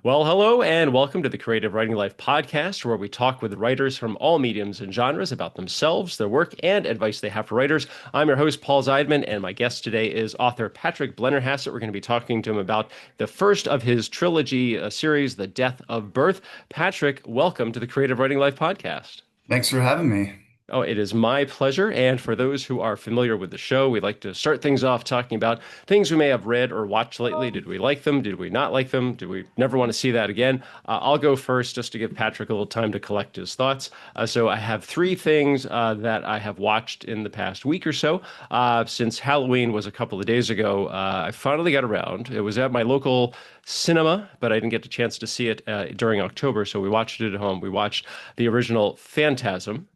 Well, hello and welcome to the Creative Writing Life podcast, where we talk with writers from all mediums and genres about themselves, their work, and advice they have for writers. I'm your host, Paul Zeidman, and my guest today is author Patrick Blennerhassett. We're going to be talking to him about the first of his trilogy series, The Death of Birth. Patrick, welcome to the Creative Writing Life podcast. Thanks for having me. Oh, it is my pleasure. And for those who are familiar with the show, we like to start things off talking about things we may have read or watched lately. Did we like them? Did we not like them? Did we never want to see that again? I'll go first just to give Patrick a little time to collect his thoughts. So I have three things that I have watched in the past week or so. Since Halloween was a couple of days ago, I finally got around. It was at my local cinema, but I didn't get the chance to see it during October. So we watched it at home. We watched the original Phantasm.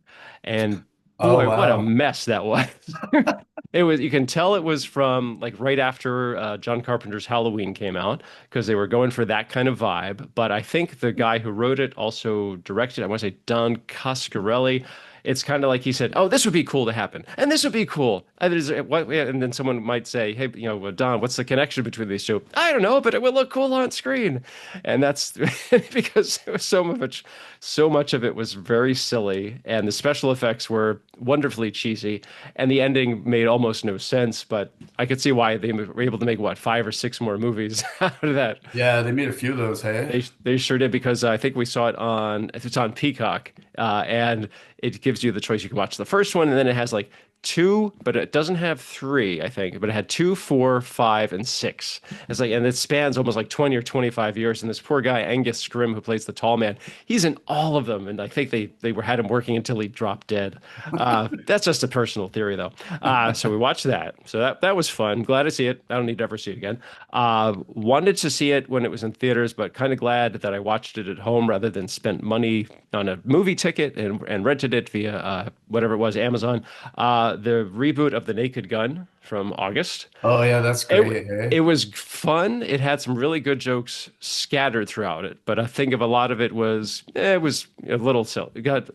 And Oh, boy, what a wow. mess that was. It was, you can tell it was from like right after John Carpenter's Halloween came out because they were going for that kind of vibe. But I think the guy who wrote it also directed, I want to say Don Coscarelli. It's kind of like he said, "Oh, this would be cool to happen, and this would be cool." And then someone might say, "Hey, well, Don, what's the connection between these two?" I don't know, but it will look cool on screen, and that's because it was so much of it was very silly, and the special effects were wonderfully cheesy, and the ending made almost no sense. But I could see why they were able to make what, five or six more movies out of that. Yeah, they made a few of those, hey? They sure did because I think we saw it on it's on Peacock, and it gives you the choice. You can watch the first one, and then it has like two, but it doesn't have three, I think. But it had two, four, five, and six. It's like, and it spans almost like 20 or 25 years. And this poor guy, Angus Scrimm, who plays the tall man, he's in all of them. And I think they were had him working until he dropped dead. That's just a personal theory, though. So we watched that. So that was fun. Glad to see it. I don't need to ever see it again. Wanted to see it when it was in theaters, but kind of glad that I watched it at home rather than spent money on a movie ticket and rented it via whatever it was, Amazon. The reboot of The Naked Gun from August. Oh, yeah, that's It great, hey? it was fun. It had some really good jokes scattered throughout it, but I think of a lot of it was it was a little silly. It got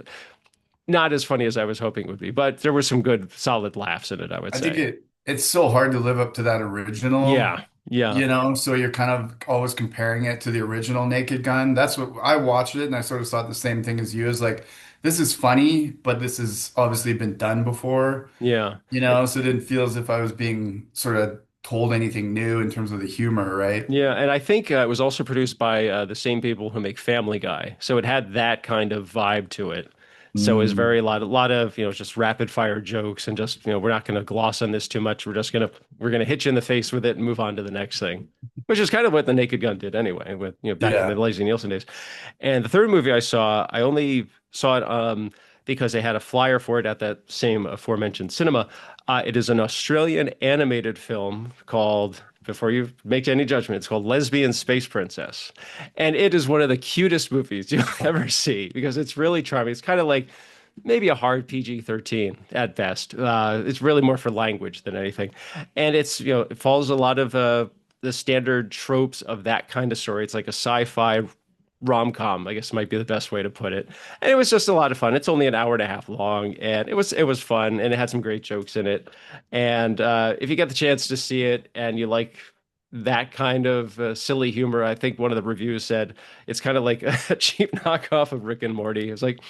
not as funny as I was hoping it would be, but there were some good solid laughs in it, I would I think say. it's so hard to live up to that original, Yeah, yeah, so you're kind of always comparing it to the original Naked Gun. That's what I watched it and I sort of thought the same thing as you is like, this is funny, but this has obviously been done before, yeah. so it didn't feel as if I was being sort of told anything new in terms of the humor, right? Yeah, and I think it was also produced by the same people who make Family Guy, so it had that kind of vibe to it. So it was Mm. very lot of just rapid fire jokes and just we're not going to gloss on this too much. We're gonna hit you in the face with it and move on to the next thing, which is kind of what the Naked Gun did anyway, with back in the Yeah. Leslie Nielsen days. And the third movie I saw, I only saw it because they had a flyer for it at that same aforementioned cinema. It is an Australian animated film called, before you make any judgment, it's called Lesbian Space Princess. And it is one of the cutest movies you'll ever see because it's really charming. It's kind of like maybe a hard PG-13 at best. It's really more for language than anything. And it follows a lot of the standard tropes of that kind of story. It's like a sci-fi rom-com, I guess might be the best way to put it. And it was just a lot of fun. It's only an hour and a half long, and it was fun, and it had some great jokes in it. And if you get the chance to see it and you like that kind of silly humor, I think one of the reviews said it's kind of like a cheap knockoff of Rick and Morty. It's like,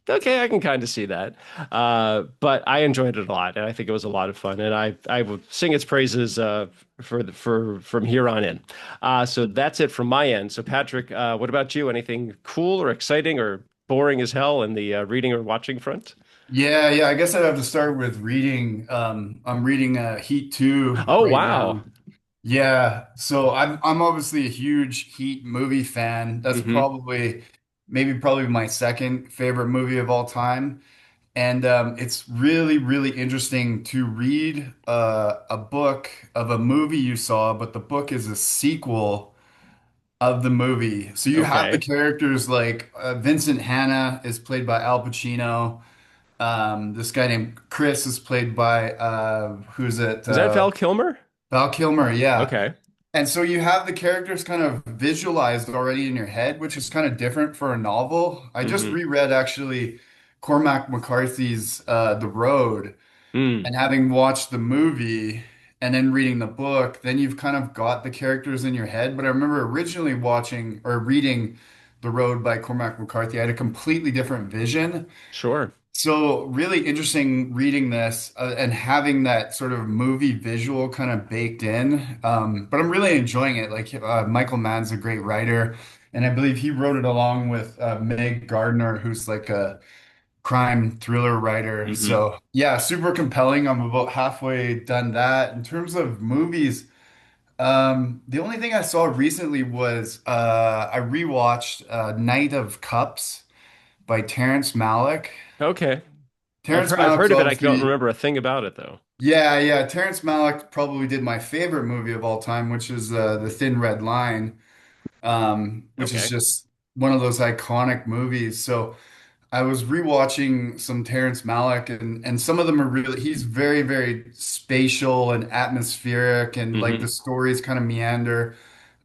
okay, I can kind of see that. But I enjoyed it a lot, and I think it was a lot of fun, and I will sing its praises for from here on in. So that's it from my end. So Patrick, what about you? Anything cool or exciting or boring as hell in the reading or watching front? Yeah, yeah. I guess I'd have to start with reading. I'm reading Heat 2 Oh right wow. now. Yeah, so I'm obviously a huge Heat movie fan. That's Hmm. probably my second favorite movie of all time. And it's really, really interesting to read a book of a movie you saw, but the book is a sequel of the movie. So you have the Okay. characters like Vincent Hanna is played by Al Pacino. This guy named Chris is played by who's it? Is that Val Kilmer? Val Kilmer, yeah. Okay. And so you have the characters kind of visualized already in your head, which is kind of different for a novel. I just Hmm. reread actually Cormac McCarthy's The Road, Mm. and having watched the movie, and then reading the book, then you've kind of got the characters in your head. But I remember originally watching or reading The Road by Cormac McCarthy. I had a completely different vision. Sure. So really interesting reading this and having that sort of movie visual kind of baked in. But I'm really enjoying it. Like Michael Mann's a great writer, and I believe he wrote it along with Meg Gardner, who's like a crime thriller writer. Hmm. So yeah, super compelling. I'm about halfway done that. In terms of movies, the only thing I saw recently was I rewatched Night of Cups by Terrence Malick. Okay. Terrence I've Malick's heard of it. I don't obviously, remember a thing about it though. yeah. Terrence Malick probably did my favorite movie of all time, which is The Thin Red Line, which is Okay. just one of those iconic movies. So I was rewatching some Terrence Malick, and some of them are really, he's very, very spatial and atmospheric, and like Hmm. the stories kind of meander.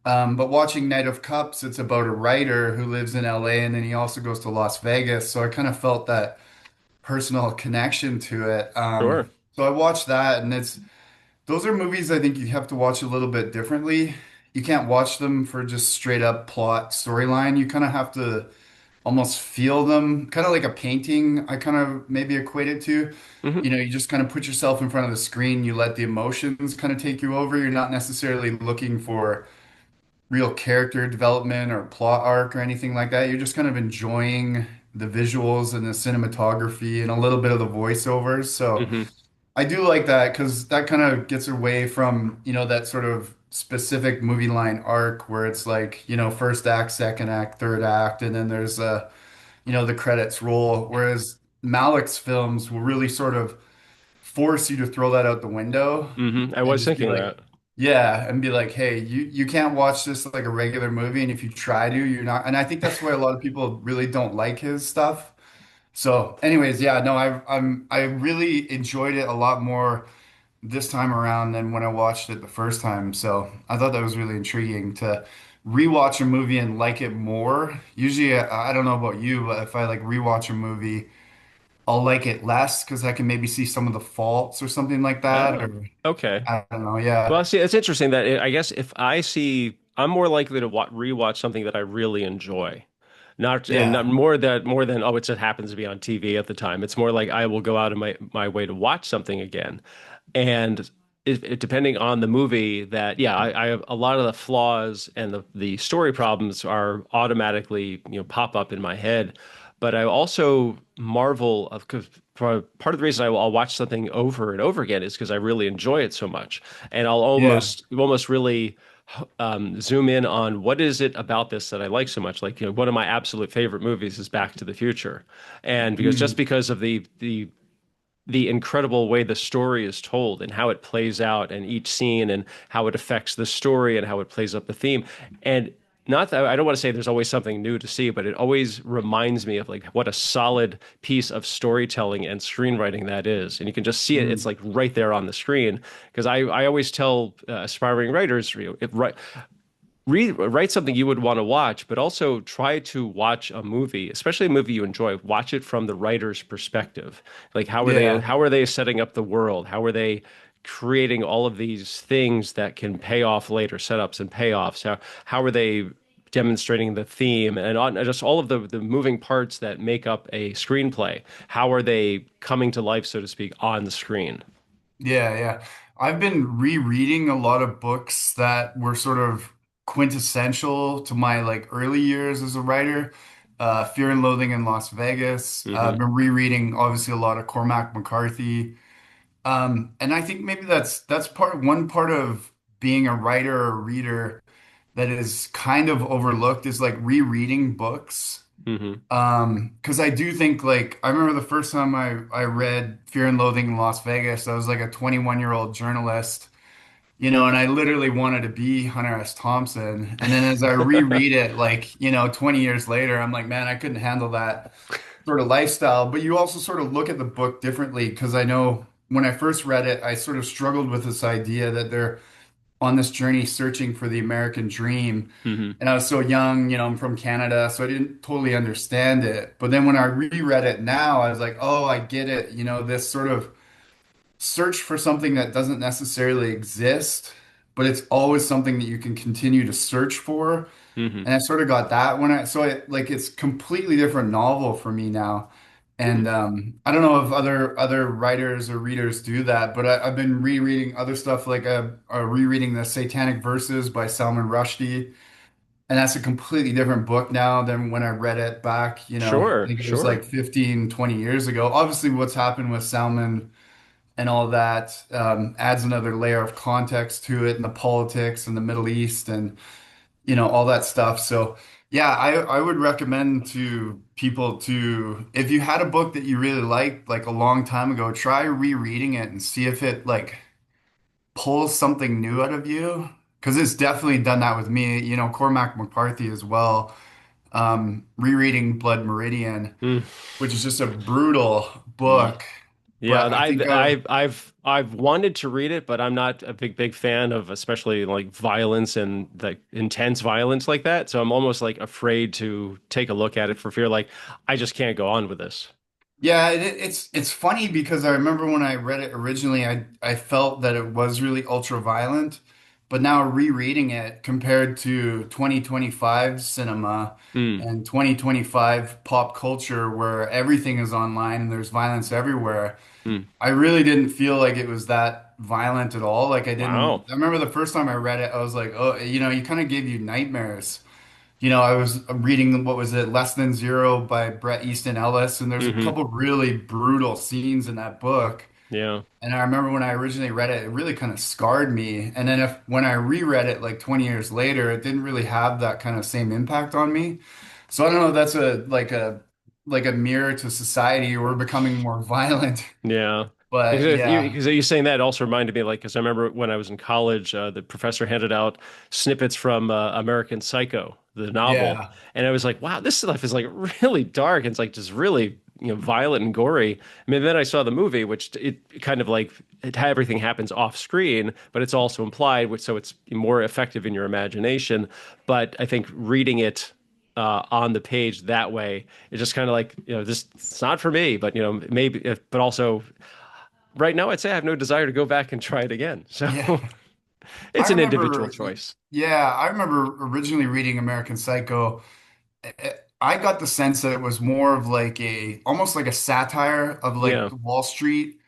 But watching Night of Cups, it's about a writer who lives in LA and then he also goes to Las Vegas. So I kind of felt that personal connection to it. Sure. So I watched that, and it's those are movies I think you have to watch a little bit differently. You can't watch them for just straight up plot storyline. You kind of have to almost feel them, kind of like a painting. I kind of maybe equate it to. Hmm. You just kind of put yourself in front of the screen, you let the emotions kind of take you over. You're not necessarily looking for real character development or plot arc or anything like that. You're just kind of enjoying the visuals and the cinematography and a little bit of the voiceovers. So Hmm. I do like that because that kind of gets away from, that sort of specific movie line arc where it's like, first act, second act, third act, and then there's the credits roll. Whereas Malick's films will really sort of force you to throw that out the window I and was just be thinking like, that. yeah, and be like, hey, you can't watch this like a regular movie, and if you try to, you're not. And I think that's why a lot of people really don't like his stuff. So, anyways, yeah, no, I really enjoyed it a lot more this time around than when I watched it the first time. So I thought that was really intriguing to rewatch a movie and like it more. Usually, I don't know about you, but if I like rewatch a movie, I'll like it less because I can maybe see some of the faults or something like that. Oh, Or okay. I don't know. Yeah. Well, see, it's interesting that I guess if I see, I'm more likely to rewatch something that I really enjoy. Not Yeah. more than oh, it just happens to be on TV at the time. It's more like I will go out of my way to watch something again. And depending on the movie, that yeah, I have a lot of the flaws and the story problems are automatically pop up in my head. But I also marvel of because part of the reason I'll watch something over and over again is because I really enjoy it so much, and I'll Yeah. almost really zoom in on what is it about this that I like so much. Like, one of my absolute favorite movies is Back to the Future, and just Mm. because of the incredible way the story is told and how it plays out and each scene and how it affects the story and how it plays up the theme. And not that I don't want to say there's always something new to see, but it always reminds me of like what a solid piece of storytelling and screenwriting that is. And you can just see it. It's Mm. like right there on the screen. Because I always tell aspiring writers, write something you would want to watch, but also try to watch a movie, especially a movie you enjoy. Watch it from the writer's perspective. Like Yeah. how are they setting up the world? How are they creating all of these things that can pay off later, setups and payoffs? How are they demonstrating the theme and just all of the moving parts that make up a screenplay? How are they coming to life, so to speak, on the screen? Yeah. I've been rereading a lot of books that were sort of quintessential to my like early years as a writer. Fear and Loathing in Las Vegas. I've Hmm. been rereading obviously a lot of Cormac McCarthy. And I think maybe that's one part of being a writer or a reader that is kind of overlooked is like rereading books. Hmm. Because I do think like I remember the first time I read Fear and Loathing in Las Vegas, I was like a 21-year-old journalist, and I literally wanted to be Hunter S. Thompson. And then as I reread it, like, 20 years later, I'm like, man, I couldn't handle that sort of lifestyle. But you also sort of look at the book differently because I know when I first read it, I sort of struggled with this idea that they're on this journey searching for the American dream. Hmm. And I was so young, I'm from Canada, so I didn't totally understand it. But then when I reread it now, I was like, oh, I get it. This sort of search for something that doesn't necessarily exist, but it's always something that you can continue to search for. Hmm. And I sort of got that when I so it like it's completely different novel for me now. Hmm. And I don't know if other writers or readers do that, but I've been rereading other stuff like rereading the Satanic Verses by Salman Rushdie, and that's a completely different book now than when I read it back, I Sure, think it was sure. like 15, 20 years ago. Obviously, what's happened with Salman and all that adds another layer of context to it, and the politics and the Middle East and all that stuff. So yeah, I would recommend to people to, if you had a book that you really liked like a long time ago, try rereading it and see if it like pulls something new out of you. Because it's definitely done that with me. Cormac McCarthy as well. Rereading Blood Meridian, Mm. which is just a brutal Ye- book. Yeah, But I I've think I've I've I've wanted to read it, but I'm not a big fan of especially like violence and like intense violence like that. So I'm almost like afraid to take a look at it for fear like I just can't go on with this. yeah, it's funny because I remember when I read it originally, I felt that it was really ultra violent, but now rereading it compared to 2025 cinema Mm, and 2025 pop culture where everything is online and there's violence everywhere, mm. I really didn't feel like it was that violent at all. Like Wow. I remember the first time I read it, I was like, oh, you kind of gave you nightmares. I was reading, what was it, Less Than Zero by Bret Easton Ellis, and there's a Hmm. couple really brutal scenes in that book. Yeah. And I remember when I originally read it, it really kind of scarred me. And then when I reread it like 20 years later, it didn't really have that kind of same impact on me. So I don't know if that's a mirror to society. We're becoming more violent. Yeah. But yeah, Because you saying that also reminded me, like, because I remember when I was in college, the professor handed out snippets from American Psycho, the novel, yeah, and I was like, wow, this stuff is like really dark. And it's like just really, violent and gory. I mean, then I saw the movie, which it kind of like everything happens off screen, but it's also implied, which so it's more effective in your imagination. But I think reading it on the page that way. It's just kind of like, this it's not for me, but maybe but also right now I'd say I have no desire to go back and try it again. So yeah. I it's an individual remember, choice. yeah, I remember originally reading American Psycho. I got the sense that it was more of like almost like a satire of like Yeah. Wall Street,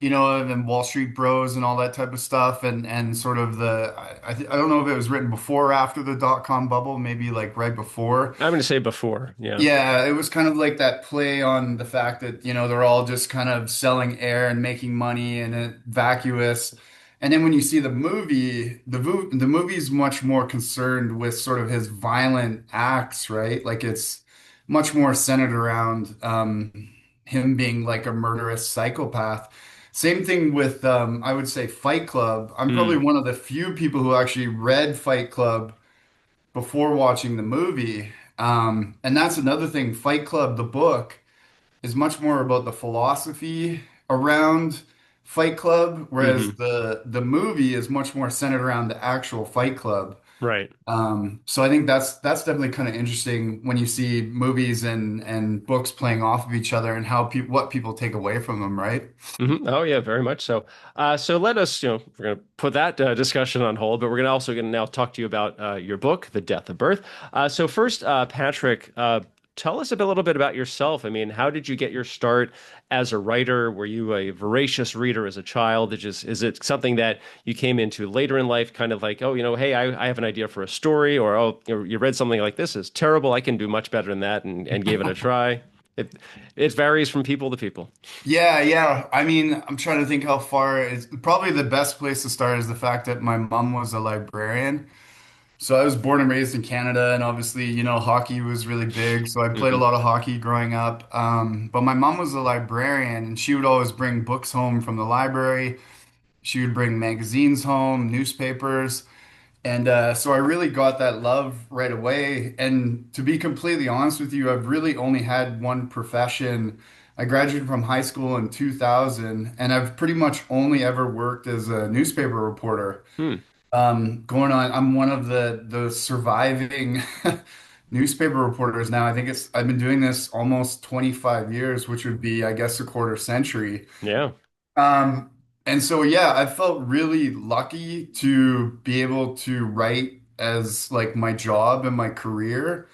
and Wall Street Bros and all that type of stuff, and sort of I don't know if it was written before or after the dot-com bubble, maybe like right before. I'm going to say before. Yeah. Yeah, it was kind of like that play on the fact that, they're all just kind of selling air and making money and vacuous. And then when you see the movie, the movie's much more concerned with sort of his violent acts, right? Like it's much more centered around him being like a murderous psychopath. Same thing with I would say Fight Club. I'm probably Mm, one of the few people who actually read Fight Club before watching the movie. And that's another thing. Fight Club, the book, is much more about the philosophy around Fight Club, whereas hmm. the movie is much more centered around the actual Fight Club. Right. So I think that's definitely kind of interesting when you see movies and books playing off of each other and how people what people take away from them, right? Hmm. Oh yeah, very much so. So let us, we're going to put that discussion on hold, but we're going to now talk to you about your book, The Death of Birth. So first, Patrick, tell us a little bit about yourself. I mean, how did you get your start as a writer? Were you a voracious reader as a child? Is it something that you came into later in life, kind of like, oh, hey, I have an idea for a story, or oh, you read something like this is terrible. I can do much better than that, and gave it a try. It it varies from people to people. Yeah, yeah. I mean, I'm trying to think how far is probably the best place to start is the fact that my mom was a librarian. So I was born and raised in Canada, and obviously, hockey was really big. So I played a Hmm. lot of hockey growing up. But my mom was a librarian, and she would always bring books home from the library. She would bring magazines home, newspapers. And so I really got that love right away. And to be completely honest with you, I've really only had one profession. I graduated from high school in 2000, and I've pretty much only ever worked as a newspaper reporter. Hmm. I'm one of the surviving newspaper reporters now. I've been doing this almost 25 years, which would be, I guess, a quarter century. Yeah. Um, And so, yeah, I felt really lucky to be able to write as like my job and my career.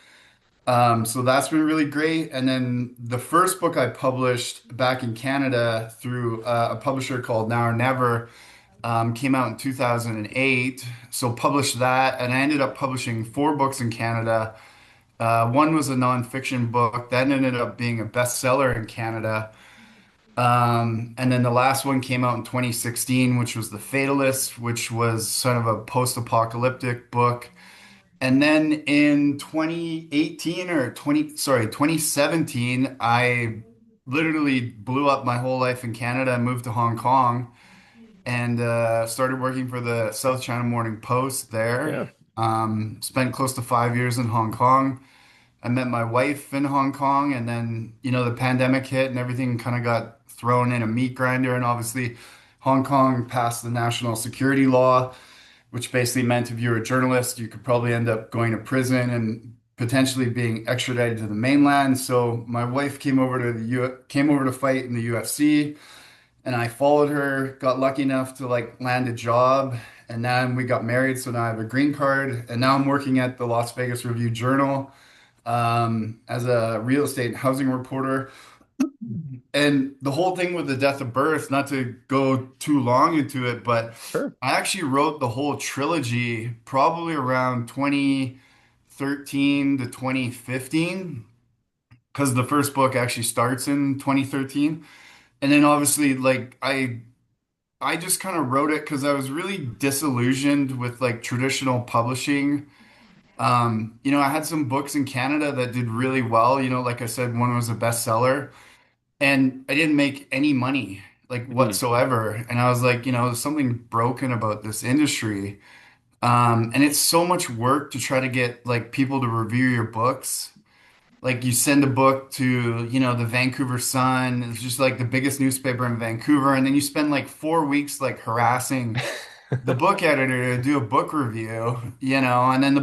So that's been really great. And then the first book I published back in Canada through a publisher called Now or Never came out in 2008. So published that, and I ended up publishing four books in Canada. One was a nonfiction book that ended up being a bestseller in Canada. And then the last one came out in 2016, which was The Fatalist, which was sort of a post-apocalyptic book. And then in 2018 or 2017, I literally blew up my whole life in Canada and moved to Hong Kong and started working for the South China Morning Post there. Yeah, Spent close to 5 years in Hong Kong. I met my wife in Hong Kong, and then, the pandemic hit and everything kind of got thrown in a meat grinder. And obviously, Hong Kong passed the national security law, which basically meant if you were a journalist, you could probably end up going to prison and potentially being extradited to the mainland. So my wife came over to fight in the UFC, and I followed her, got lucky enough to like land a job, and then we got married. So now I have a green card, and now I'm working at the Las Vegas Review-Journal as a real estate and housing reporter. And the whole thing with the death of birth, not to go too long into it, but sure. I actually wrote the whole trilogy probably around 2013 to 2015, because the first book actually starts in 2013. And then obviously, like I just kind of wrote it because I was really disillusioned with like traditional publishing. I had some books in Canada that did really well. Like I said, one was a bestseller, and I didn't make any money like Mhm. whatsoever. And I was like, there's something broken about this industry. And it's so much work to try to get like people to review your books. Like you send a book to, the Vancouver Sun. It's just like the biggest newspaper in Vancouver, and then you spend like 4 weeks like harassing the book editor to do a book review, and then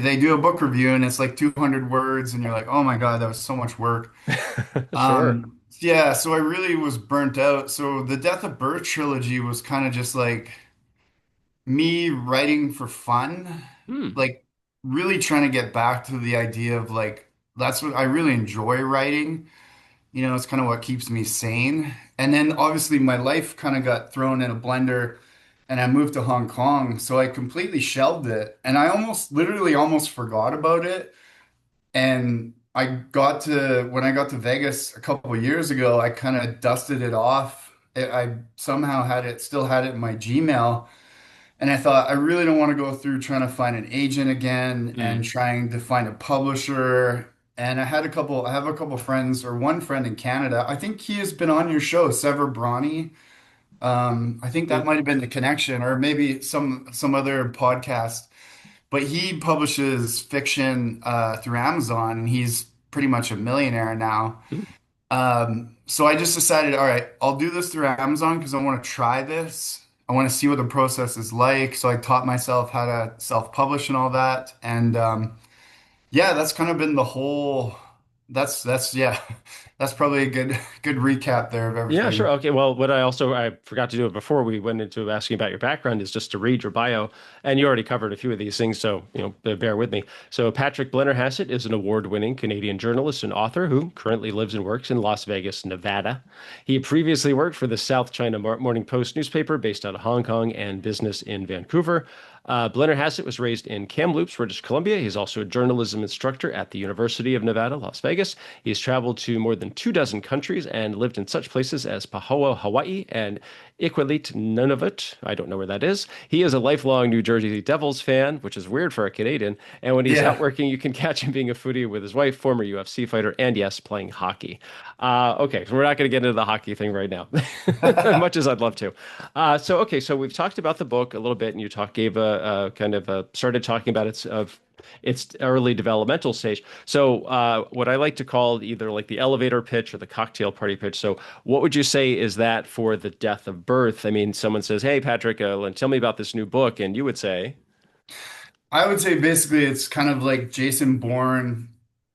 they do a book review and it's like 200 words, and you're like, oh my God, that was so much work. Sure. Yeah, so I really was burnt out. So the Death of Birth trilogy was kind of just like me writing for fun, Hmm. like really trying to get back to the idea of like, that's what I really enjoy writing. It's kind of what keeps me sane. And then obviously my life kind of got thrown in a blender and I moved to Hong Kong. So I completely shelved it. And I literally almost forgot about it. And when I got to Vegas a couple of years ago, I kind of dusted it off. I somehow still had it in my Gmail. And I thought, I really don't want to go through trying to find an agent again Hmm. and trying to find a publisher. And I have a couple friends, or one friend in Canada. I think he has been on your show, Sever Bronny. I think Hmm. that might have been the connection, or maybe some other podcast. But he publishes fiction through Amazon, and he's pretty much a millionaire now. Hmm. So I just decided, all right, I'll do this through Amazon because I want to try this. I want to see what the process is like. So I taught myself how to self-publish and all that. And yeah, that's kind of been the whole. That's yeah, that's probably a good recap there of Yeah, sure. everything. Okay. Well, what I forgot to do it before we went into asking about your background is just to read your bio, and you already covered a few of these things, so bear with me. So Patrick Blennerhassett is an award-winning Canadian journalist and author who currently lives and works in Las Vegas, Nevada. He previously worked for the South China Morning Post newspaper based out of Hong Kong and business in Vancouver. Blennerhassett was raised in Kamloops, British Columbia. He's also a journalism instructor at the University of Nevada, Las Vegas. He's traveled to more than 2 dozen countries and lived in such places as Pahoa, Hawaii, and Iqaluit, Nunavut. I don't know where that is. He is a lifelong New Jersey Devils fan, which is weird for a Canadian. And when he's out Yeah. working, you can catch him being a foodie with his wife, former UFC fighter, and yes, playing hockey. Okay, so we're not going to get into the hockey thing right now, much as I'd love to. So we've talked about the book a little bit, and gave a kind of started talking about its early developmental stage. So, what I like to call either like the elevator pitch or the cocktail party pitch. So, what would you say is that for the death of birth? I mean, someone says, "Hey, Patrick, tell me about this new book," and you would say, I would say basically it's kind of like Jason Bourne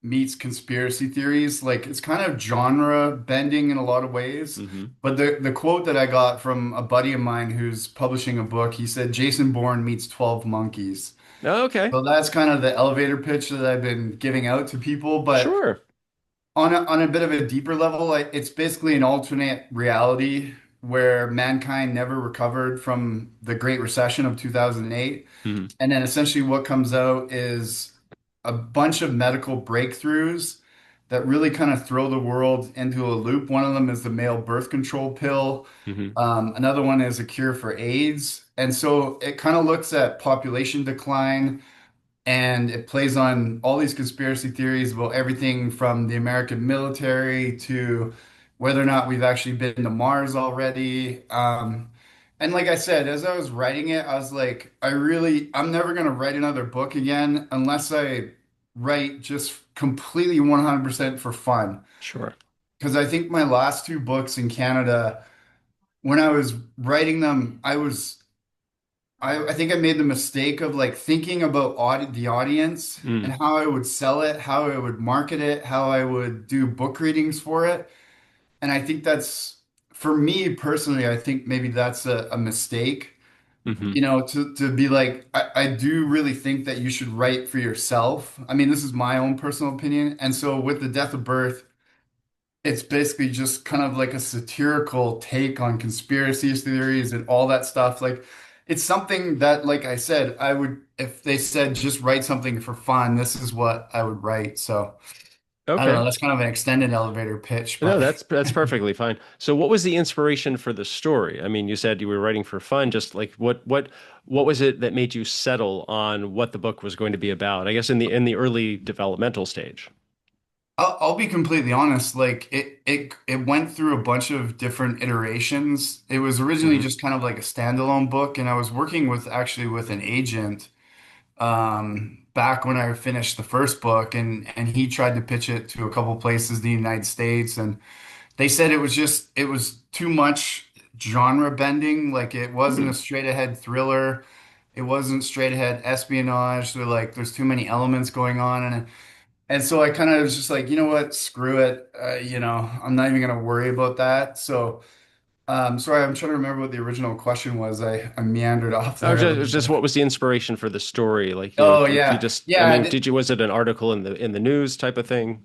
meets conspiracy theories. Like it's kind of genre bending in a lot of ways. Hmm. But the quote that I got from a buddy of mine who's publishing a book, he said Jason Bourne meets 12 monkeys. Okay. So that's kind of the elevator pitch that I've been giving out to people. But Sure. on a bit of a deeper level, it's basically an alternate reality where mankind never recovered from the Great Recession of 2008. Hmm. And then essentially what comes out is a bunch of medical breakthroughs that really kind of throw the world into a loop. One of them is the male birth control pill. Hmm. Another one is a cure for AIDS. And so it kind of looks at population decline, and it plays on all these conspiracy theories about everything from the American military to whether or not we've actually been to Mars already. And like I said, as I was writing it, I was like, I'm never going to write another book again unless I write just completely 100% for fun. Sure. Because I think my last two books in Canada, when I was writing them, I think I made the mistake of like thinking about the audience and Mm. how I would sell it, how I would market it, how I would do book readings for it. And I think that's, for me personally, I think maybe that's a mistake, Hmm. you know, to be like, I do really think that you should write for yourself. I mean, this is my own personal opinion. And so with The Death of Birth, it's basically just kind of like a satirical take on conspiracy theories and all that stuff. Like, it's something that, like I said, I would, if they said just write something for fun, this is what I would write. So I don't know, Okay. that's kind of an extended elevator pitch, No, but that's perfectly fine. So what was the inspiration for the story? I mean, you said you were writing for fun, just like what was it that made you settle on what the book was going to be about? I guess in the early developmental stage. I'll be completely honest. Like it went through a bunch of different iterations. It was originally Hmm. just kind of like a standalone book, and I was working with actually with an agent back when I finished the first book, and he tried to pitch it to a couple places in the United States, and they said it was too much genre bending. Like it wasn't a Hmm. straight ahead thriller. It wasn't straight ahead espionage. They're like, there's too many elements going on, and so I kind of was just like, you know what, screw it. You know, I'm not even gonna worry about that. So, sorry, I'm trying to remember what the original question was. I meandered off there a It little was just bit. what was the inspiration for the story? Like, Oh you yeah, just, I yeah. mean, did you, was it an article in the news type of thing?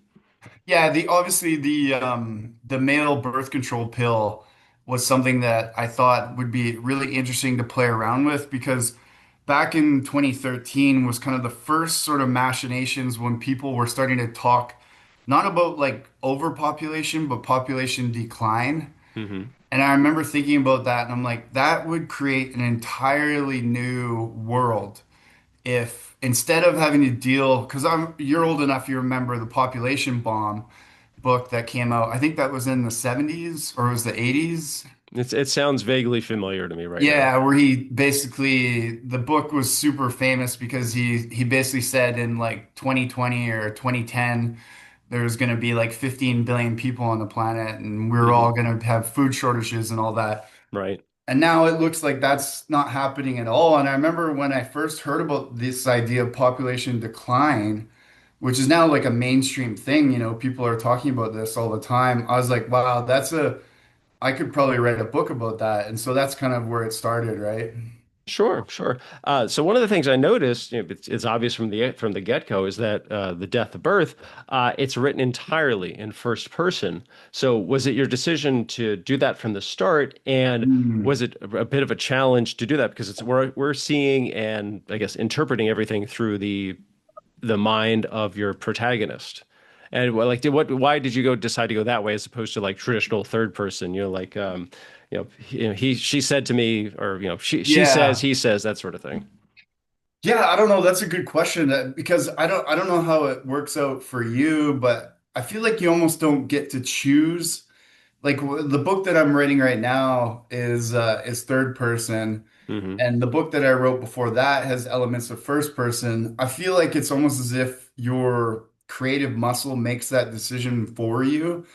Yeah, the obviously the male birth control pill was something that I thought would be really interesting to play around with because back in 2013 was kind of the first sort of machinations when people were starting to talk not about like overpopulation but population decline. Hmm. And I remember thinking about that and I'm like that would create an entirely new world if instead of having to deal, because you're old enough, you remember the population bomb book that came out. I think that was in the 70s or it was the 80s. It sounds vaguely familiar to me right now. Yeah, where he basically the book was super famous because he basically said in like 2020 or 2010 there's going to be like 15 billion people on the planet and we're Hmm. all going to have food shortages and all that. Right. And now it looks like that's not happening at all. And I remember when I first heard about this idea of population decline, which is now like a mainstream thing, you know, people are talking about this all the time. I was like, wow, I could probably write a book about that. And so that's kind of where it started, right? Sure, sure. So one of the things I noticed, it's obvious from the get-go, is that the death of birth, it's written entirely in first person. So was it your decision to do that from the start, and was Mm. it a bit of a challenge to do that because we're seeing and I guess interpreting everything through the mind of your protagonist. And like, why did you decide to go that way as opposed to like traditional third person? Like, she said to me, or she says, Yeah. he says, that sort of thing. Yeah, I don't know. That's a good question because I don't know how it works out for you, but I feel like you almost don't get to choose. Like the book that I'm writing right now is third person, Hmm. and the book that I wrote before that has elements of first person. I feel like it's almost as if your creative muscle makes that decision for you.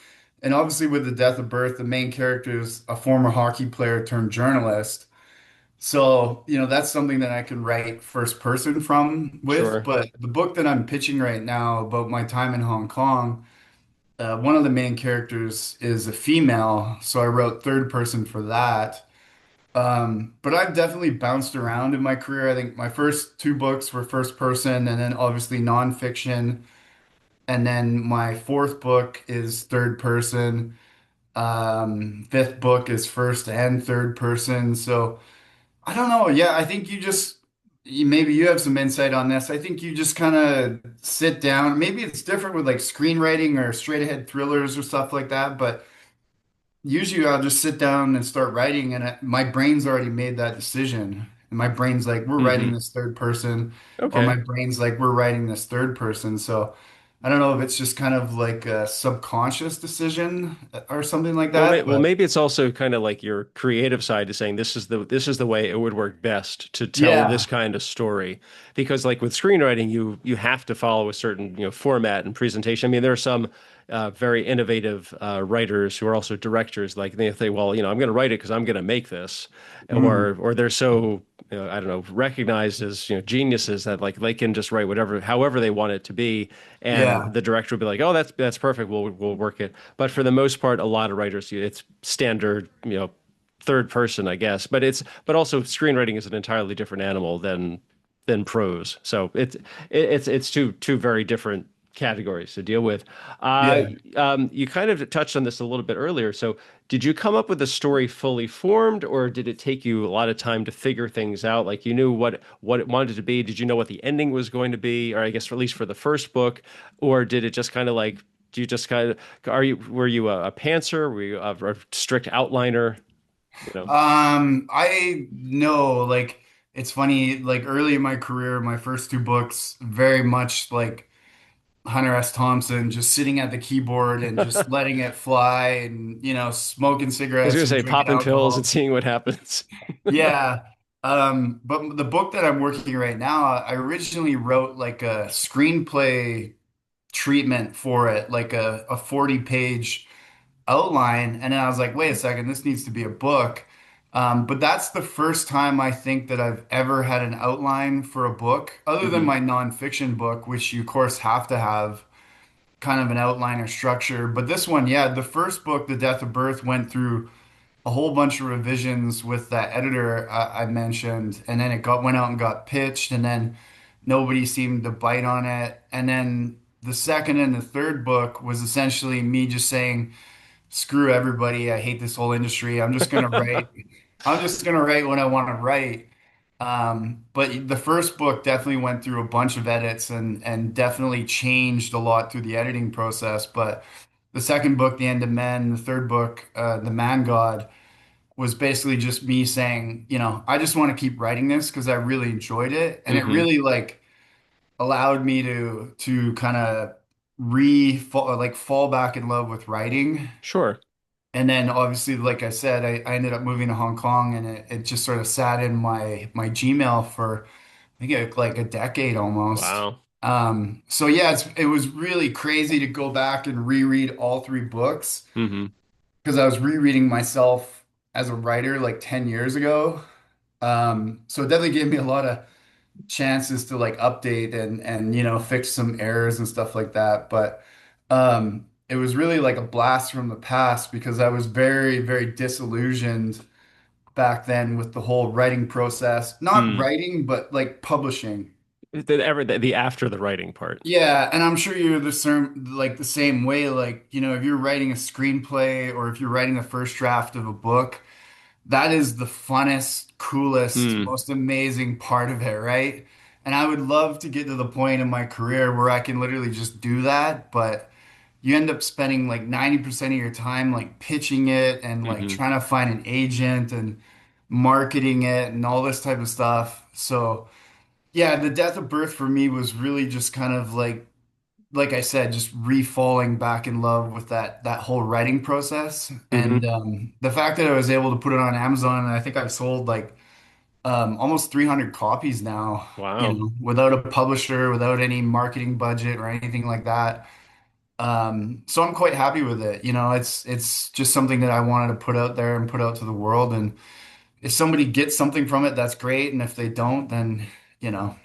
And obviously, with the death of birth, the main character is a former hockey player turned journalist. So, that's something that I can write first person from with. Sure. But the book that I'm pitching right now about my time in Hong Kong, one of the main characters is a female. So I wrote third person for that. But I've definitely bounced around in my career. I think my first two books were first person and then obviously nonfiction. And then my fourth book is third person. Fifth book is first and third person. So I don't know. Yeah, I think maybe you have some insight on this. I think you just kind of sit down. Maybe it's different with like screenwriting or straight ahead thrillers or stuff like that, but usually I'll just sit down and start writing, and my brain's already made that decision. And my brain's like, we're writing Hmm. this third person, or my Okay. brain's like, we're writing this third person. So I don't know if it's just kind of like a subconscious decision or something like that, Well, but maybe it's also kind of like your creative side is saying this is the way it would work best to tell this yeah. kind of story. Because like with screenwriting, you have to follow a certain, format and presentation. I mean, there are some very innovative writers who are also directors. Like they say, well, I'm going to write it because I'm going to make this, Mm, or they're so I don't know, recognized as geniuses that like they can just write whatever, however they want it to be, and yeah. the director will be like, oh, that's perfect. We'll work it. But for the most part, a lot of writers, it's standard, third person, I guess. But also screenwriting is an entirely different animal than prose. So it's two very different categories to deal with. Uh, Yeah. you kind of touched on this a little bit earlier. So did you come up with the story fully formed, or did it take you a lot of time to figure things out? Like you knew what it wanted to be. Did you know what the ending was going to be, or I guess at least for the first book, or did it just kind of like do you just kind of were you a pantser? Were you a strict outliner? You know, I know, like, it's funny, like, early in my career, my first two books, very much like Hunter S. Thompson, just sitting at the keyboard and just I letting it fly and, smoking was cigarettes gonna and say drinking popping pills and alcohol. seeing what happens. Yeah. But the book that I'm working right now, I originally wrote like a screenplay treatment for it, like a 40-page outline. And then I was like, wait a second, this needs to be a book. But that's the first time I think that I've ever had an outline for a book, other than Hmm. my nonfiction book, which you, of course, have to have kind of an outline or structure. But this one, yeah, the first book, The Death of Birth, went through a whole bunch of revisions with that editor I mentioned, and then went out and got pitched, and then nobody seemed to bite on it. And then the second and the third book was essentially me just saying, screw everybody. I hate this whole industry. I'm just gonna write what I want to write. But the first book definitely went through a bunch of edits and definitely changed a lot through the editing process. But the second book, The End of Men, the third book, The Man God, was basically just me saying, I just want to keep writing this because I really enjoyed it. And it Hmm. really like allowed me to kind of re fall, like fall back in love with writing. Sure. And then obviously, like I said, I ended up moving to Hong Kong, and it just sort of sat in my Gmail for I think like a decade almost. Wow. So yeah, it was really crazy to go back and reread all three books Hmm. because I was rereading myself as a writer like 10 years ago. So it definitely gave me a lot of chances to like update and fix some errors and stuff like that. But it was really like a blast from the past because I was very, very disillusioned back then with the whole writing process. Not Mm. writing, but like publishing. The after the writing part. Yeah, and I'm sure you're the same way. Like, if you're writing a screenplay or if you're writing the first draft of a book, that is the funnest, coolest, Mm. most amazing part of it, right? And I would love to get to the point in my career where I can literally just do that, but you end up spending like 90% of your time like pitching it and like Hmm. trying to find an agent and marketing it and all this type of stuff. So, yeah, the death of birth for me was really just kind of like I said, just re-falling back in love with that whole writing process. And Hmm. the fact that I was able to put it on Amazon, and I think I've sold like almost 300 copies now, Wow. without a publisher, without any marketing budget or anything like that. So I'm quite happy with it. It's just something that I wanted to put out there and put out to the world. And if somebody gets something from it, that's great. And if they don't, then, you know.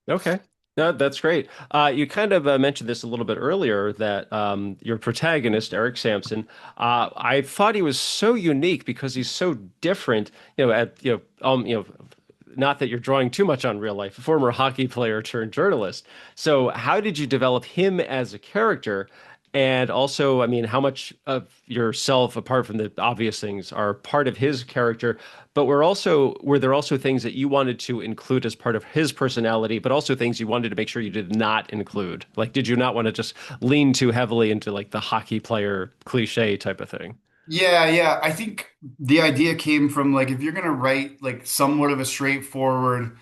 Okay. No, that's great. You kind of mentioned this a little bit earlier that your protagonist, Eric Sampson, I thought he was so unique because he's so different, not that you're drawing too much on real life, a former hockey player turned journalist. So, how did you develop him as a character? And also, I mean, how much of yourself, apart from the obvious things, are part of his character? But were there also things that you wanted to include as part of his personality, but also things you wanted to make sure you did not include? Like, did you not want to just lean too heavily into like the hockey player cliche type of thing? Yeah, yeah. I think the idea came from like if you're gonna write like somewhat of a straightforward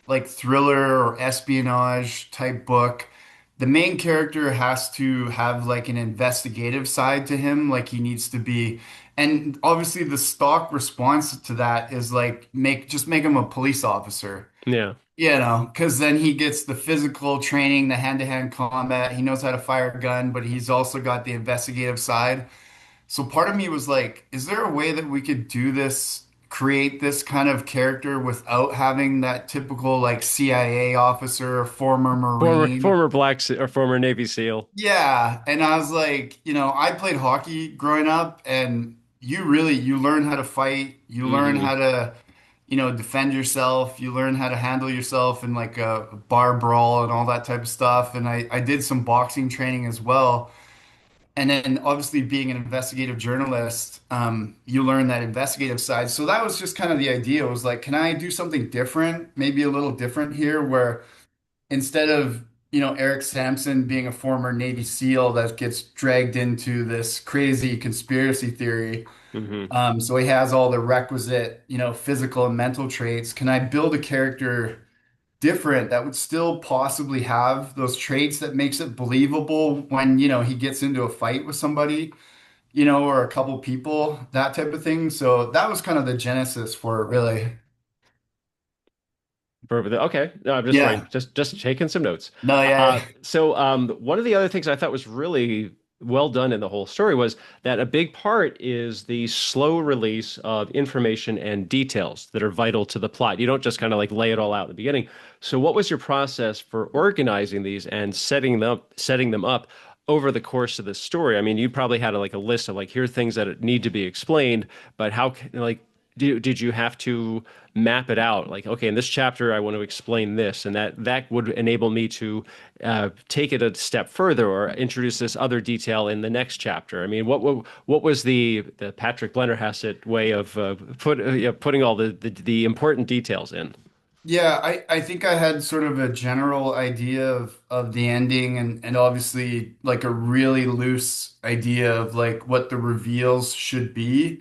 like thriller or espionage type book, the main character has to have like an investigative side to him. Like he needs to be, and obviously the stock response to that is like make him a police officer. Yeah. You know, because then he gets the physical training, the hand-to-hand combat. He knows how to fire a gun, but he's also got the investigative side. So part of me was like, is there a way that we could do this, create this kind of character without having that typical like CIA officer, former Marine? Former or former Navy SEAL. Yeah. And I was like, I played hockey growing up and you learn how to fight, you learn Hmm. how to, defend yourself, you learn how to handle yourself in like a bar brawl and all that type of stuff. And I did some boxing training as well. And then obviously being an investigative journalist, you learn that investigative side. So that was just kind of the idea. It was like, can I do something different, maybe a little different here, where instead of, Eric Sampson being a former Navy SEAL that gets dragged into this crazy conspiracy theory, Hmm. so he has all the requisite, physical and mental traits. Can I build a character different that would still possibly have those traits that makes it believable when, he gets into a fight with somebody, or a couple people, that type of thing. So that was kind of the genesis for it, really. Perfect. Okay. No, I'm just writing, Yeah. just taking some notes. No, yeah. One of the other things I thought was really well done in the whole story was that a big part is the slow release of information and details that are vital to the plot. You don't just kind of like lay it all out at the beginning. So, what was your process for organizing these and setting them up over the course of the story? I mean, you probably had like a list of like here are things that need to be explained, but did you have to map it out like okay in this chapter I want to explain this and that would enable me to take it a step further or introduce this other detail in the next chapter. I mean what was the Patrick Blennerhassett way of putting all the important details in? Yeah, I think I had sort of a general idea of the ending and obviously like a really loose idea of like what the reveals should be.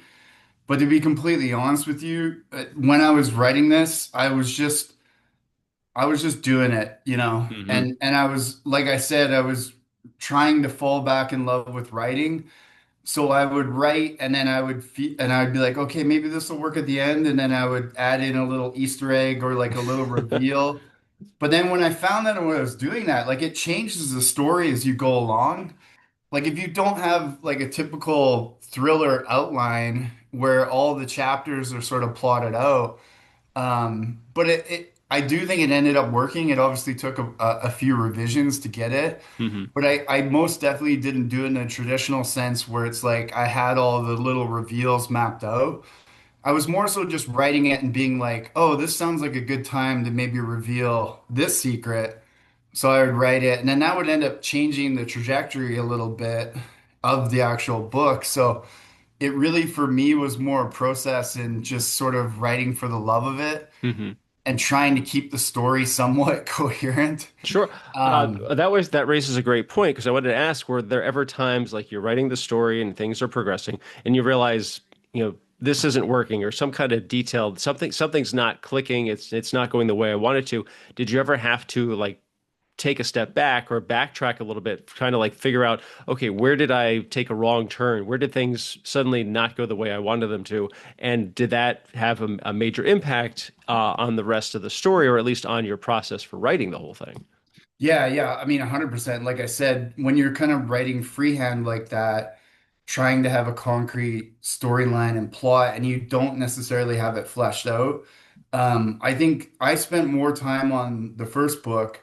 But to be completely honest with you, when I was writing this, I was just doing it, Hmm. and I was like I said, I was trying to fall back in love with writing. So I would write and then I'd be like, okay, maybe this will work at the end, and then I would add in a little Easter egg or like a little reveal. But then when I found that when I was doing that, like it changes the story as you go along. Like if you don't have like a typical thriller outline where all the chapters are sort of plotted out, but I do think it ended up working. It obviously took a few revisions to get it, Hmm. but I most definitely didn't do it in a traditional sense where it's like I had all the little reveals mapped out. I was more so just writing it and being like, oh, this sounds like a good time to maybe reveal this secret. So I would write it, and then that would end up changing the trajectory a little bit of the actual book. So it really, for me, was more a process in just sort of writing for the love of it Hmm. and trying to keep the story somewhat coherent. Sure. Um, That raises a great point because I wanted to ask, were there ever times like you're writing the story and things are progressing and you realize, this isn't working or some kind of detailed something's not clicking, it's not going the way I wanted to. Did you ever have to like take a step back or backtrack a little bit, trying to like figure out, okay, where did I take a wrong turn? Where did things suddenly not go the way I wanted them to? And did that have a major impact on the rest of the story, or at least on your process for writing the whole thing? yeah, yeah. I mean, 100%. Like I said, when you're kind of writing freehand like that, trying to have a concrete storyline and plot, and you don't necessarily have it fleshed out. I think I spent more time on the first book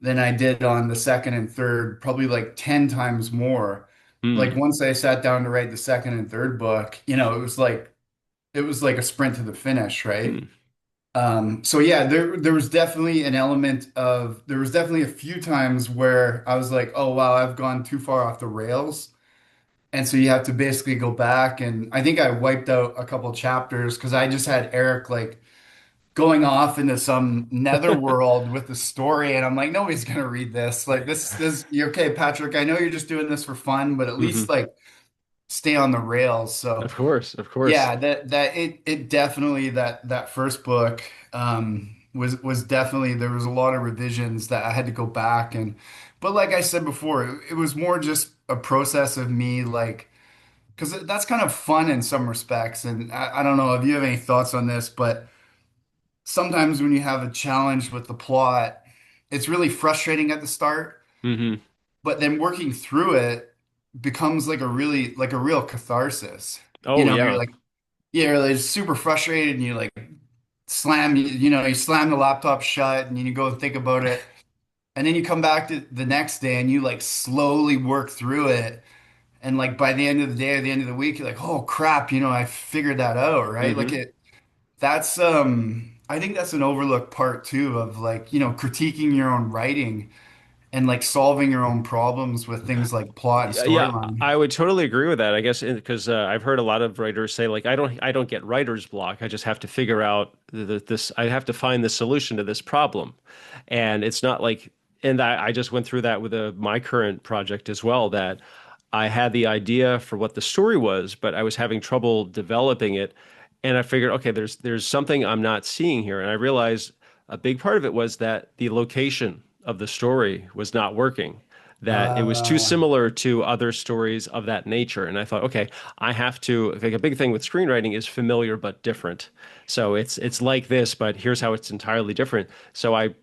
than I did on the second and third, probably like 10 times more. Like Hmm. once I sat down to write the second and third book, it was like a sprint to the finish, right? Hmm. So yeah, there was definitely an element of there was definitely a few times where I was like, oh wow, I've gone too far off the rails. And so you have to basically go back, and I think I wiped out a couple chapters because I just had Eric like going off into some netherworld with the story, and I'm like, nobody's gonna read this. Like this, you're okay, Patrick. I know you're just doing this for fun, but at least Hmm. like stay on the rails. So Of course, of course. yeah, it definitely that first book was definitely there was a lot of revisions that I had to go back and but like I said before, it was more just a process of me like because that's kind of fun in some respects. And I don't know if you have any thoughts on this, but sometimes when you have a challenge with the plot, it's really frustrating at the start, Hmm. but then working through it becomes like a really like a real catharsis. You Oh know, yeah. you're like super frustrated and you like you slam the laptop shut and you go and think about it. And then you come back to the next day and you like slowly work through it. And like by the end of the day or the end of the week, you're like, oh crap, I figured that out, right? Like Hmm. that's I think that's an overlooked part too of like, critiquing your own writing and like solving your own problems with things like plot and Yeah, yeah, storyline. I would totally agree with that. I guess because I've heard a lot of writers say like I don't get writer's block. I just have to figure out this. I have to find the solution to this problem, and it's not like. And I just went through that with my current project as well. That I had the idea for what the story was, but I was having trouble developing it, and I figured, okay, there's something I'm not seeing here, and I realized a big part of it was that the location of the story was not working, that it was too Uh, similar to other stories of that nature. And I thought, okay, I have to, like a big thing with screenwriting is familiar but different. So it's like this, but here's how it's entirely different. So I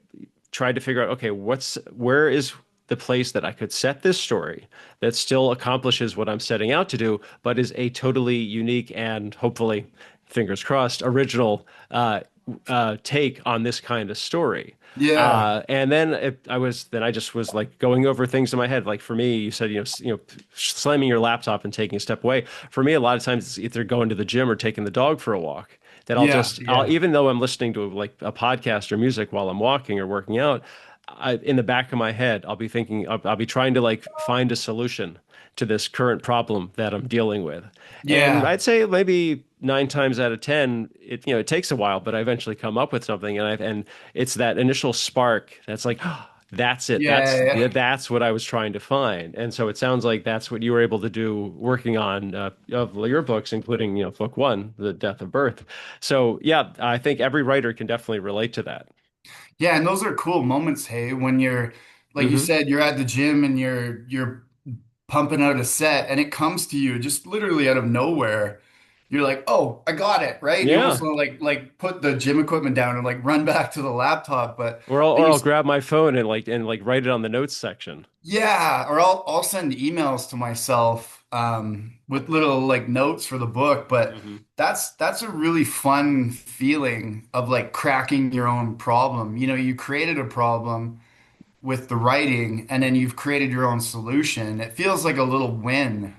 tried to figure out, okay, where is the place that I could set this story that still accomplishes what I'm setting out to do, but is a totally unique and hopefully, fingers crossed, original take on this kind of story. yeah, And then I just was like going over things in my head. Like for me, you said, slamming your laptop and taking a step away. For me, a lot of times it's either going to the gym or taking the dog for a walk. That yeah, I'll, yeah, even though I'm listening to like a podcast or music while I'm walking or working out, in the back of my head, I'll be thinking, I'll be trying to like find a solution to this current problem that I'm dealing with. And yeah, I'd say maybe 9 times out of 10, it takes a while, but I eventually come up with something. And it's that initial spark that's like, that's it. yeah, yeah. That's what I was trying to find. And so it sounds like that's what you were able to do working on of your books, including, book one, The Death of Birth. So yeah, I think every writer can definitely relate to that. Yeah, and those are cool moments, hey, when you're like you Hmm. said, you're at the gym and you're pumping out a set and it comes to you just literally out of nowhere. You're like, "Oh, I got it," right? And you almost Yeah. want to like put the gym equipment down and like run back to the laptop, but then Or I'll grab my phone and like write it on the notes section. yeah, or I'll send emails to myself with little like notes for the book, but Hmm. that's a really fun feeling of like cracking your own problem. You created a problem with the writing and then you've created your own solution. It feels like a little win.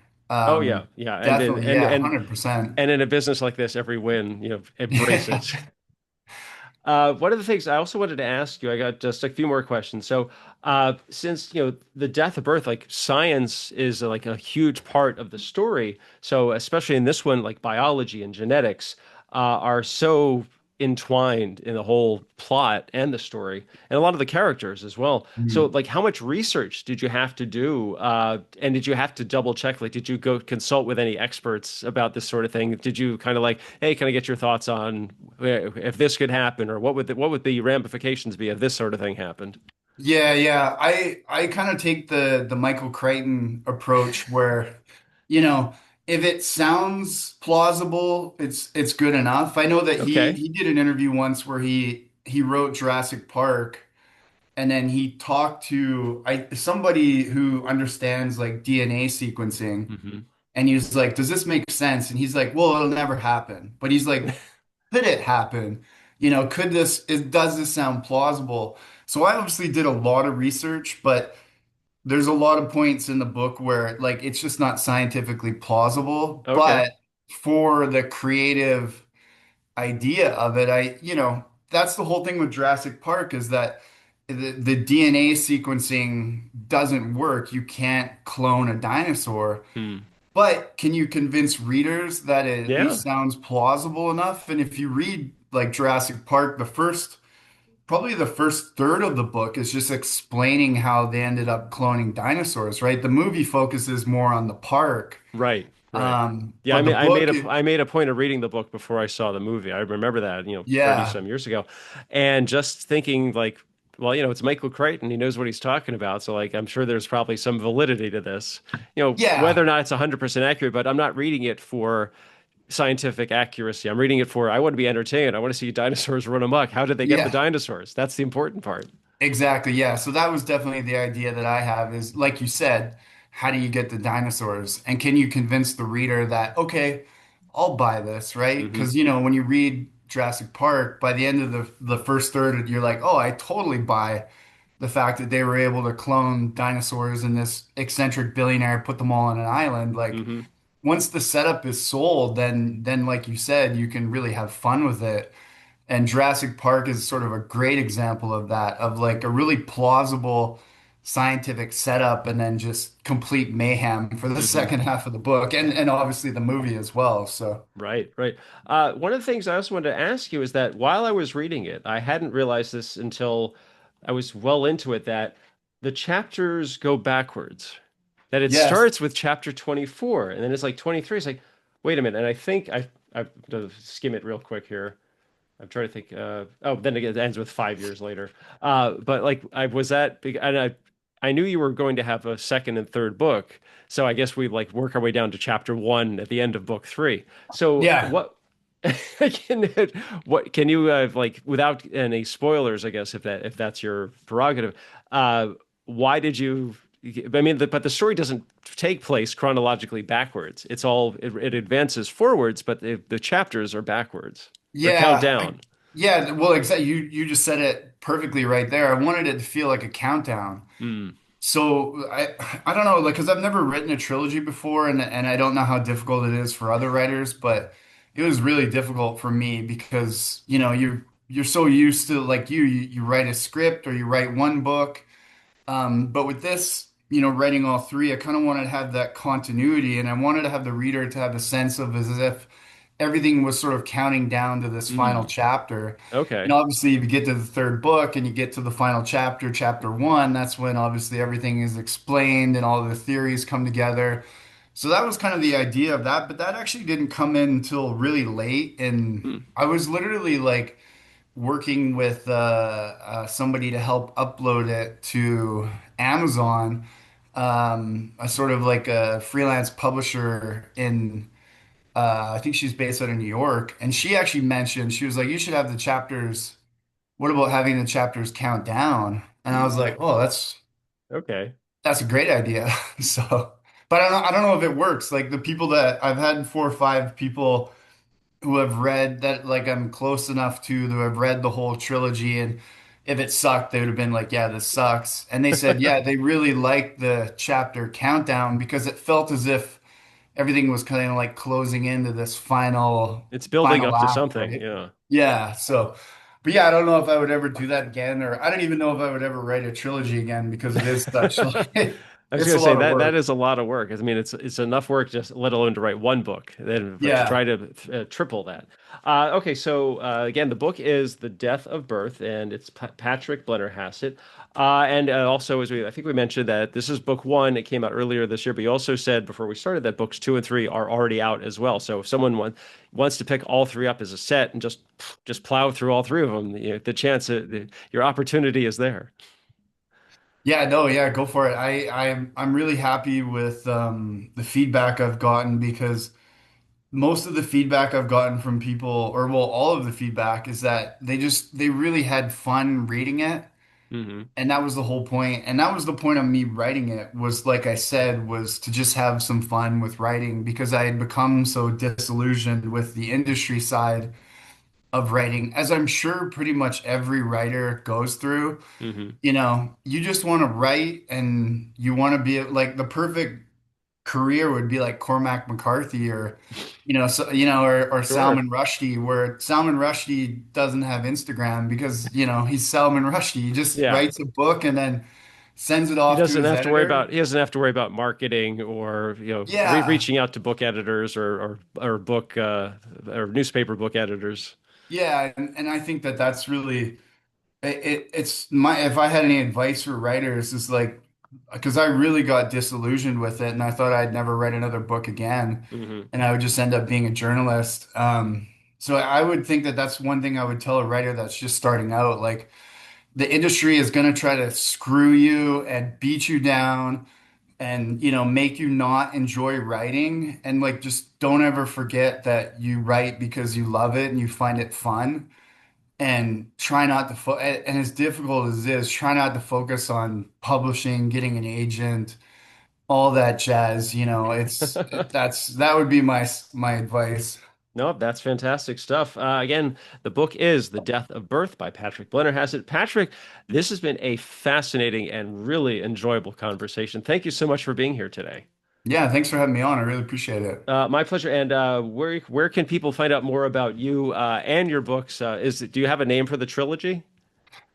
Oh yeah, yeah, Definitely, yeah, 100%. and in a business like this, every win, embrace it. One of the things I also wanted to ask you, I got just a few more questions. So, since the death of birth, like science is like a huge part of the story. So, especially in this one, like biology and genetics are so entwined in the whole plot and the story, and a lot of the characters as well. So, Mhm. like, how much research did you have to do? And did you have to double check? Like, did you go consult with any experts about this sort of thing? Did you kind of like, hey, can I get your thoughts on if this could happen, or what would the ramifications be if this sort of thing happened? Yeah, yeah. I kind of take the Michael Crichton approach where, you know, if it sounds plausible, it's good enough. I know that he Okay. he did an interview once where he wrote Jurassic Park and then he talked to somebody who understands like DNA sequencing Hmm. And he's like, does this make sense? And he's like, well, it'll never happen. But he's like, could it happen? Does this sound plausible? So I obviously did a lot of research, but there's a lot of points in the book where like it's just not scientifically plausible. Okay. But for the creative idea of it, that's the whole thing with Jurassic Park is that the DNA sequencing doesn't work. You can't clone a dinosaur. Hmm. But can you convince readers that it at Yeah. least sounds plausible enough? And if you read like Jurassic Park, probably the first third of the book is just explaining how they ended up cloning dinosaurs, right? The movie focuses more on the park. Right. Right. Yeah, But the book, I made a point of reading the book before I saw the movie. I remember that, 30 yeah, some years ago. And just thinking like, well, it's Michael Crichton. He knows what he's talking about. So like I'm sure there's probably some validity to this. Whether yeah, or not it's 100% accurate, but I'm not reading it for scientific accuracy. I'm reading it for I want to be entertained. I want to see dinosaurs run amok. How did they get the yeah. dinosaurs? That's the important part. Exactly, yeah. So that was definitely the idea that I have is, like you said, how do you get the dinosaurs? And can you convince the reader that, okay, I'll buy this, right? Hmm. Because, when you read Jurassic Park, by the end of the first third, you're like, oh, I totally buy the fact that they were able to clone dinosaurs and this eccentric billionaire put them all on an island. Like, Hmm. once the setup is sold, then like you said, you can really have fun with it. And Jurassic Park is sort of a great example of that, of like a really plausible scientific setup and then just complete mayhem for the Hmm. second half of the book and obviously the movie as well. So Right, right. One of the things I also wanted to ask you is that while I was reading it, I hadn't realized this until I was well into it that the chapters go backwards. That it yes. starts with chapter 24 and then it's like 23. It's like, wait a minute. And I think I've to skim it real quick here. I'm trying to think. Oh, then again, it ends with 5 years later. But like, I was that big, and I knew you were going to have a second and third book, so I guess we like work our way down to chapter one at the end of book three. So Yeah. what can what can you like without any spoilers? I guess if that's your prerogative. Why did you? I mean, but the story doesn't take place chronologically backwards. It advances forwards, but the chapters are backwards or count Yeah. down. Yeah. Well, exactly. You just said it perfectly right there. I wanted it to feel like a countdown. Mm, So I don't know, like, because I've never written a trilogy before, and I don't know how difficult it is for other writers, but it was really difficult for me because you're so used to like you write a script or you write one book, but with this, writing all three, I kind of wanted to have that continuity, and I wanted to have the reader to have a sense of as if everything was sort of counting down to this final mm. chapter. And Okay. obviously, if you get to the third book and you get to the final chapter, chapter one, that's when obviously everything is explained and all the theories come together. So that was kind of the idea of that, but that actually didn't come in until really late. And Mm, I was literally like working with somebody to help upload it to Amazon, a sort of like a freelance publisher in I think she's based out of New York, and she actually mentioned she was like, "You should have the chapters. What about having the chapters count down?" And I was mm. like, "Oh, Okay. that's a great idea." So, but I don't know if it works. Like the people that I've had 4 or 5 people who have read that, like I'm close enough to have read the whole trilogy, and if it sucked, they would have been like, "Yeah, this sucks." And they said, "Yeah, they really liked the chapter countdown because it felt as if." Everything was kind of like closing into this final It's building final up to act, something. right? Yeah. Yeah. So, but yeah, I don't know if I would ever do that again, or I don't even know if I would ever write a trilogy again because it is such like I was it's going a to say lot of that work. is a lot of work. I mean, it's enough work just let alone to write one book, then but to Yeah. try to triple that. Okay, so again, the book is The Death of Birth, and it's Patrick Blennerhassett. And also, I think we mentioned that this is book one. It came out earlier this year, but you also said before we started that books two and three are already out as well. So if someone wants to pick all three up as a set and just plow through all three of them, the chance, your opportunity is there. Yeah, no, yeah, go for it. I'm really happy with the feedback I've gotten because most of the feedback I've gotten from people, or well, all of the feedback is that they really had fun reading it. Hmm. And that was the whole point. And that was the point of me writing it was, like I said, was to just have some fun with writing because I had become so disillusioned with the industry side of writing, as I'm sure pretty much every writer goes through. Hmm. You just want to write and you want to be like the perfect career would be like Cormac McCarthy or or Sure. Salman Rushdie, where Salman Rushdie doesn't have Instagram because he's Salman Rushdie. He just Yeah. writes a book and then sends it He off to doesn't his have to worry editor. about he doesn't have to worry about marketing or Yeah. reaching out to book editors or book or newspaper book editors. Yeah, and I think that that's really it's my if I had any advice for writers is like because I really got disillusioned with it and I thought I'd never write another book again Hmm. and I would just end up being a journalist. So I would think that that's one thing I would tell a writer that's just starting out. Like the industry is going to try to screw you and beat you down and make you not enjoy writing and like just don't ever forget that you write because you love it and you find it fun and try not to and as difficult as it is, try not to focus on publishing, getting an agent, all that jazz. That would be my advice. No, that's fantastic stuff. Again, the book is The Death of Birth by Patrick Blennerhassett. Patrick, this has been a fascinating and really enjoyable conversation. Thank you so much for being here today. Yeah, thanks for having me on. I really appreciate it. My pleasure. And where can people find out more about you and your books? Do you have a name for the trilogy?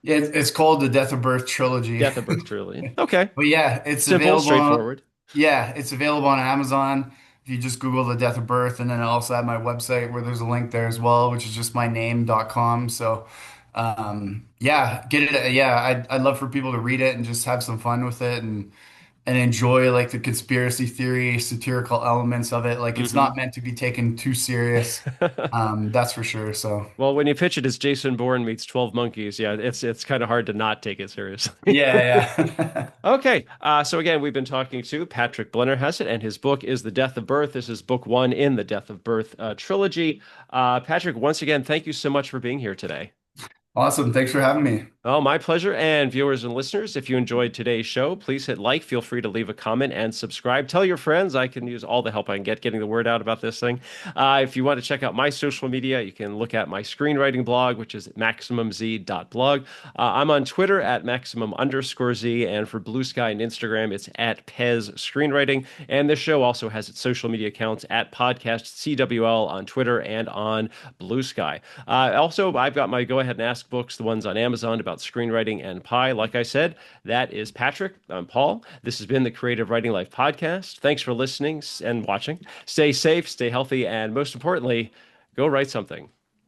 Yeah, it's called the Death of Birth trilogy. Death of Birth trilogy. Okay, But yeah, it's simple, available. straightforward. Yeah, it's available on Amazon. If you just Google the Death of Birth, and then I also have my website where there's a link there as well, which is just my name.com. So, yeah, get it. Yeah, I'd love for people to read it and just have some fun with it and enjoy like the conspiracy theory, satirical elements of it. Like it's not Hmm. meant to be taken too serious. That's for sure. So, Well, when you pitch it as Jason Bourne meets 12 Monkeys, yeah, it's kind of hard to not take it seriously. yeah, yeah. Okay, so again, we've been talking to Patrick Blennerhassett, and his book is The Death of Birth. This is book one in the Death of Birth trilogy. Patrick, once again, thank you so much for being here today. Awesome. Thanks for having me. Oh, my pleasure. And viewers and listeners, if you enjoyed today's show, please hit like. Feel free to leave a comment and subscribe. Tell your friends. I can use all the help I can get getting the word out about this thing. If you want to check out my social media, you can look at my screenwriting blog, which is maximumz.blog. I'm on Twitter at maximum_Z. And for Blue Sky and Instagram, it's at Pez Screenwriting. And this show also has its social media accounts at Podcast CWL on Twitter and on Blue Sky. Also, I've got my Go Ahead and Ask books, the ones on Amazon about screenwriting and pie. Like I said, that is Patrick. I'm Paul. This has been the Creative Writing Life podcast. Thanks for listening and watching. Stay safe, stay healthy, and most importantly, go write something.